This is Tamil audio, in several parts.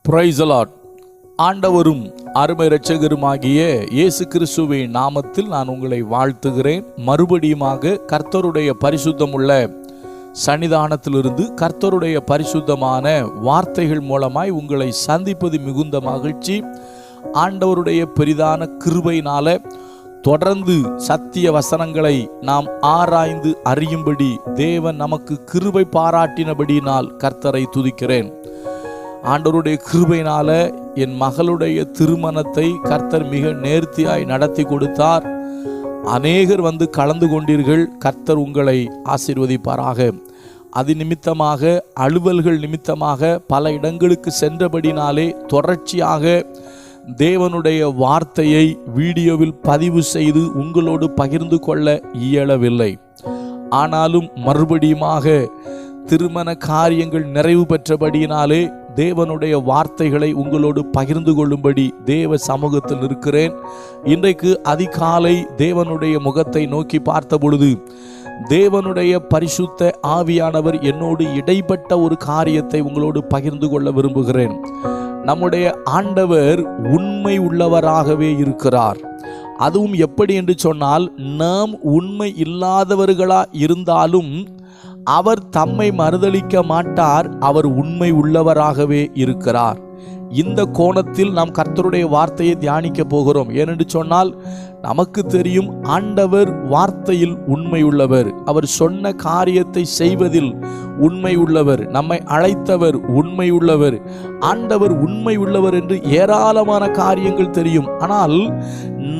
Praise the Lord. ஆண்டவரும் அருமை இரட்சகருமாகிய இயேசு கிறிஸ்துவின் நாமத்தில் நான் உங்களை வாழ்த்துகிறேன். மறுபடியுமாக கர்த்தருடைய பரிசுத்தமுள்ள சன்னிதானத்திலிருந்து கர்த்தருடைய பரிசுத்தமான வார்த்தைகள் மூலமாய் உங்களை சந்திப்பது மிகுந்த மகிழ்ச்சி. ஆண்டவருடைய பெரிதான கிருபையினால தொடர்ந்து சத்திய வசனங்களை நாம் ஆராய்ந்து அறியும்படி தேவன் நமக்கு கிருபை பாராட்டினபடியினால் கர்த்தரை துதிக்கிறேன். ஆண்டவருடைய கிருபையினால என் மகளுடைய திருமணத்தை கர்த்தர் மிக நேர்த்தியாய் நடத்தி கொடுத்தார். அநேகர் வந்து கலந்து கொண்டீர்கள். கர்த்தர் உங்களை ஆசீர்வதிப்பாராக. அது நிமித்தமாக அலுவல்கள் நிமித்தமாக பல இடங்களுக்கு சென்றபடினாலே தொடர்ச்சியாக தேவனுடைய வார்த்தையை வீடியோவில் பதிவு செய்து உங்களோடு பகிர்ந்து கொள்ள இயலவில்லை. ஆனாலும் மறுபடியுமாக திருமண காரியங்கள் நிறைவு பெற்றபடியினாலே தேவனுடைய வார்த்தைகளை உங்களோடு பகிர்ந்து கொள்ளும்படி தேவ சமூகத்தில் இருக்கிறேன். இன்றைக்கு அதிகாலை தேவனுடைய முகத்தை நோக்கி பார்த்த பொழுது தேவனுடைய பரிசுத்த ஆவியானவர் என்னோடு இடைப்பட்ட ஒரு காரியத்தை உங்களோடு பகிர்ந்து கொள்ள விரும்புகிறேன். நம்முடைய ஆண்டவர் உண்மை உள்ளவராகவே இருக்கிறார். அதுவும் எப்படி என்று சொன்னால், நாம் உண்மை இல்லாதவர்களா இருந்தாலும் அவர் தம்மை மறுதலிக்க மாட்டார். அவர் உண்மை உள்ளவராகவே இருக்கிறார். இந்த கோணத்தில் நாம் கர்த்தருடைய வார்த்தையை தியானிக்க போகிறோம். ஏனென்று சொன்னால், நமக்கு தெரியும் ஆண்டவர் வார்த்தையில் உண்மை உள்ளவர். அவர் சொன்ன காரியத்தை செய்வதில் உண்மை உள்ளவர். நம்மை அழைத்தவர் உண்மை உள்ளவர். ஆண்டவர் உண்மை உள்ளவர் என்று ஏராளமான காரியங்கள் தெரியும். ஆனால்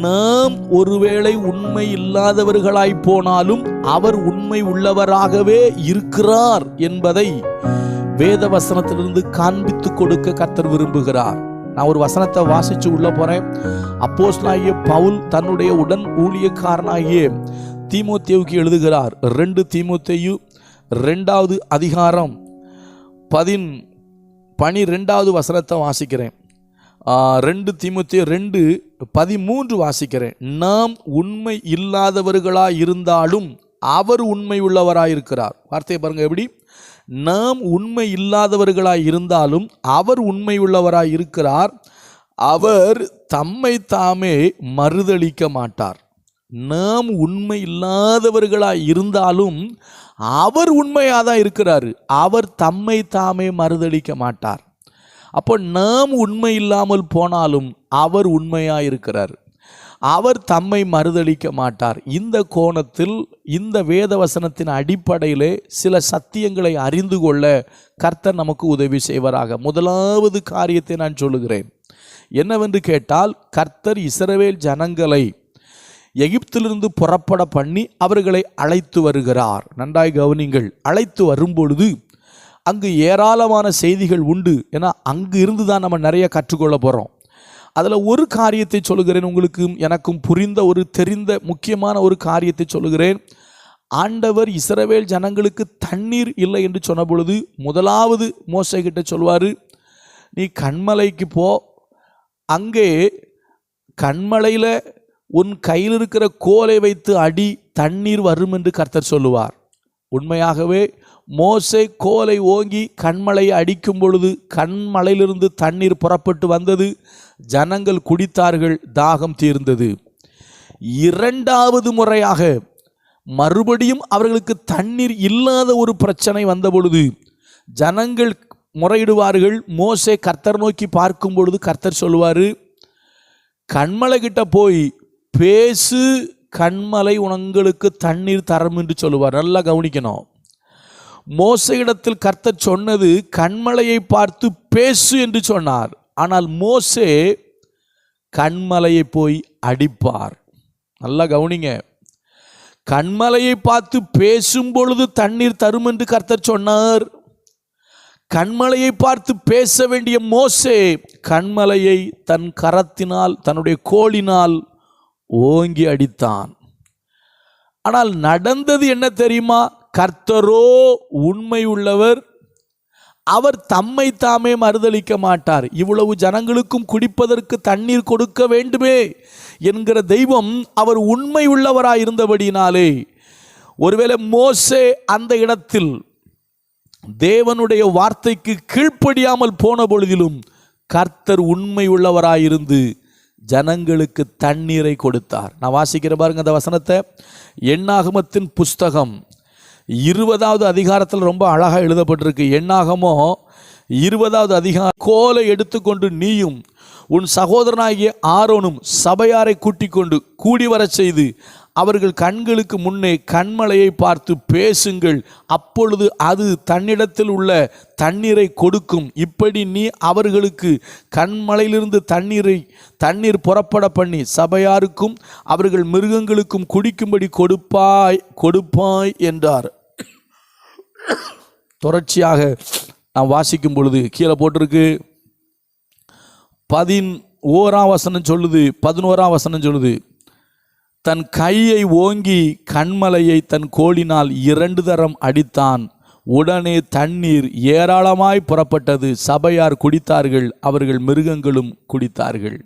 நாம் ஒருவேளை உண்மை இல்லாதவர்களாய் போனாலும் அவர் உண்மை உள்ளவராகவே இருக்கிறார் என்பதை வேத வசனத்திலிருந்து காண்பித்து கொடுக்க கர்த்தர் விரும்புகிறார். நான் ஒரு வசனத்தை வாசிச்சு உள்ள போறேன். அப்போஸ்தலனாகிய பவுல் தன்னுடைய உடன் ஊழியக்காரனாகிய தீமோத்தேயுக்கு எழுதுகிறார். 2 தீமோத்தேயு 2வது அதிகாரம் 12வது வசனத்தை வாசிக்கிறேன். 2 தீமோத்தேயு 2:13 வாசிக்கிறேன். நாம் உண்மை இல்லாதவர்களாய் இருந்தாலும் அவர் உண்மை உள்ளவராயிருக்கிறார். வார்த்தையை பாருங்க எப்படி. நாம் உண்மை இல்லாதவர்களாய் இருந்தாலும் அவர் உண்மை உள்ளவராய் இருக்கிறார். அவர் தம்மை தாமே மறுதலிக்க மாட்டார். நாம் உண்மை இல்லாதவர்களாய் இருந்தாலும் அவர் உண்மையாதான் இருக்கிறார். அவர் தம்மை தாமே மறுதலிக்க மாட்டார். அப்போ நாம் உண்மை இல்லாமல் போனாலும் அவர் உண்மையாயிருக்கிறார். அவர் தம்மை மறுதலிக்க மாட்டார். இந்த கோணத்தில் இந்த வேத வசனத்தின் அடிப்படையிலே சில சத்தியங்களை அறிந்து கொள்ள கர்த்தர் நமக்கு உதவி செய்வாராக. முதலாவது காரியத்தை நான் சொல்லுகிறேன். என்னவென்று கேட்டால், கர்த்தர் இஸ்ரவேல் ஜனங்களை எகிப்திலிருந்து புறப்பட பண்ணி அவர்களை அழைத்து வருகிறார். நன்றாய் கவனிங்கள். அழைத்து வரும்பொழுது அங்கு ஏராளமான செய்திகள் உண்டு. ஏன்னா அங்கு இருந்து தான் நம்ம நிறைய கற்றுக்கொள்ள போகிறோம். அதில் ஒரு காரியத்தை சொல்லுகிறேன். உங்களுக்கும் எனக்கும் புரிந்த ஒரு தெரிந்த முக்கியமான ஒரு காரியத்தை சொல்லுகிறேன். ஆண்டவர் இஸ்ரவேல் ஜனங்களுக்கு தண்ணீர் இல்லை என்று சொன்ன பொழுது முதலாவது மோசே கிட்ட சொல்வார், நீ கன்மலைக்கு போ, அங்கே கன்மலையில் உன் கையில் இருக்கிற கோலை வைத்து அடி, தண்ணீர் வரும் என்று கர்த்தர் சொல்லுவார். உண்மையாகவே மோசே கோலை ஓங்கி கன்மலையை அடிக்கும் பொழுது கன்மலையிலிருந்து தண்ணீர் புறப்பட்டு வந்தது. ஜனங்கள் குடித்தார்கள், தாகம் தீர்ந்தது. 2வது முறையாக மறுபடியும் அவர்களுக்கு தண்ணீர் இல்லாத ஒரு பிரச்சனை வந்த பொழுது ஜனங்கள் முறையிடுவார்கள். மோசே கர்த்தர் நோக்கி பார்க்கும் பொழுது கர்த்தர் சொல்லுவார், கன்மலை கிட்ட போய் பேசு, கன்மலை உங்களுக்கு தண்ணீர் தரும் என்று சொல்லுவார். நல்லா கவனிக்கணும். மோசேயிடத்தில் கர்த்தர் சொன்னது கன்மலையை பார்த்து பேசு என்று சொன்னார். ஆனால் மோசே கன்மலையை போய் அடிப்பார். நல்லா கவனிங்க. கன்மலையை பார்த்து பேசும் பொழுது தண்ணீர் தரும் என்று கர்த்தர் சொன்னார். கன்மலையை பார்த்து பேச வேண்டிய மோசே கன்மலையை தன் கரத்தினால் தன்னுடைய கோலினால் ஓங்கி அடித்தான். ஆனால் நடந்தது என்ன தெரியுமா? கர்த்தரோ உண்மை உள்ளவர். அவர் தம்மை தாமே மறுதலிக்க மாட்டார். இவ்வளவு ஜனங்களுக்கும் குடிப்பதற்கு தண்ணீர் கொடுக்க வேண்டுமே என்கிற தெய்வம் அவர் உண்மை உள்ளவராய் இருந்தபடியினாலே ஒருவேளை மோசே அந்த இடத்தில் தேவனுடைய வார்த்தைக்கு கீழ்ப்படியாமல் போன பொழுதிலும் கர்த்தர் உண்மை உள்ளவராயிருந்து ஜனங்களுக்கு தண்ணீரை கொடுத்தார். நான் வாசிக்கிற பாருங்க அந்த வசனத்தை. எண்ணாகமத்தின் புஸ்தகம் 20வது அதிகாரத்தில் ரொம்ப அழகாக எழுதப்பட்டிருக்கு. எண்ணாகமோ 20வது அதிகாரம். கோலை எடுத்துக்கொண்டு நீயும் உன் சகோதரனாகிய ஆரோனும் சபையாரை கூட்டிக் கொண்டு கூடி வரச் செய்து அவர்கள் கண்களுக்கு முன்னே கண்மலையை பார்த்து பேசுங்கள், அப்பொழுது அது தன்னிடத்தில் உள்ள தண்ணீரை கொடுக்கும். இப்படி நீ அவர்களுக்கு கண்மலையிலிருந்து தண்ணீர் புறப்பட பண்ணி சபையாருக்கும் அவர்கள் மிருகங்களுக்கும் குடிக்கும்படி கொடுப்பாய் என்றார். தொடர்ச்சியாக நாம் வாசிக்கும் பொழுது கீழே போட்டிருக்கு 11ஆம் வசனம் சொல்லுது, 11ஆம் வசனம் சொல்லுது, தன் கையை ஓங்கி கண்மலையை தன் கோலினால் 2 தரம் அடித்தான். உடனே தண்ணீர் ஏராளமாய் புறப்பட்டது. சபையார் குடித்தார்கள், அவர்கள் மிருகங்களும் குடித்தார்கள்.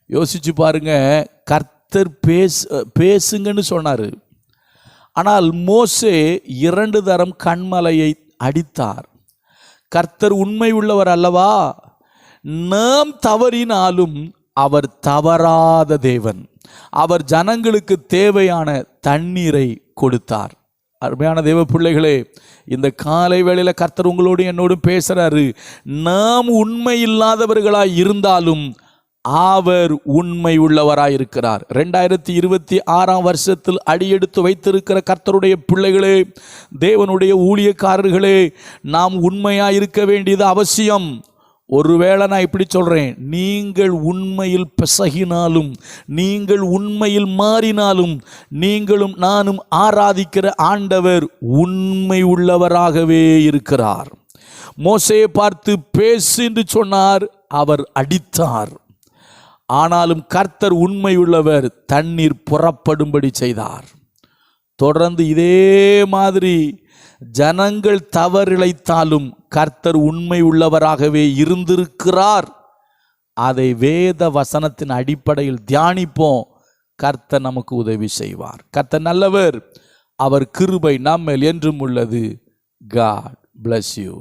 யோசிச்சு பாருங்க, கர்த்தர் பேசுங்கன்னு சொன்னார். ஆனால் மோசே 2 தரம் கண்மலையை அடித்தார். கர்த்தர் உண்மை உள்ளவர் அல்லவா? நாம் தவறினாலும் அவர் தவறாத தேவன். அவர் ஜனங்களுக்கு தேவையான தண்ணீரை கொடுத்தார். அருமையான தேவ பிள்ளைகளே, இந்த காலை வேளையில் கர்த்தர் உங்களோடு என்னோடும் பேசுறாரு. நாம் உண்மை இல்லாதவர்களாய் இருந்தாலும் அவர் உண்மை உள்ளவராய் இருக்கிறார். 2026ஆம் வருஷத்தில் அடியெடுத்து வைத்திருக்கிற கர்த்தருடைய பிள்ளைகளே, தேவனுடைய ஊழியக்காரர்களே, நாம் உண்மையாய் இருக்க வேண்டியது அவசியம். ஒருவேளை நான் இப்படி சொல்கிறேன், நீங்கள் உண்மையில் பிசகினாலும், நீங்கள் உண்மையில் மாறினாலும், நீங்களும் நானும் ஆராதிக்கிற ஆண்டவர் உண்மை உள்ளவராகவே இருக்கிறார். மோசேயை பார்த்து பேசு என்று சொன்னார், அவர் அடித்தார். ஆனாலும் கர்த்தர் உண்மை உள்ளவர், தண்ணீர் புறப்படும்படி செய்தார். தொடர்ந்து இதே மாதிரி ஜனங்கள் தவறிழைத்தாலும் கர்த்தர் உண்மை உள்ளவராகவே இருந்திருக்கிறார். அதை வேத வசனத்தின் அடிப்படையில் தியானிப்போம். கர்த்தர் நமக்கு உதவி செய்வார். கர்த்தர் நல்லவர், அவர் கிருபை நம்மேல் என்றும் உள்ளது. God bless you.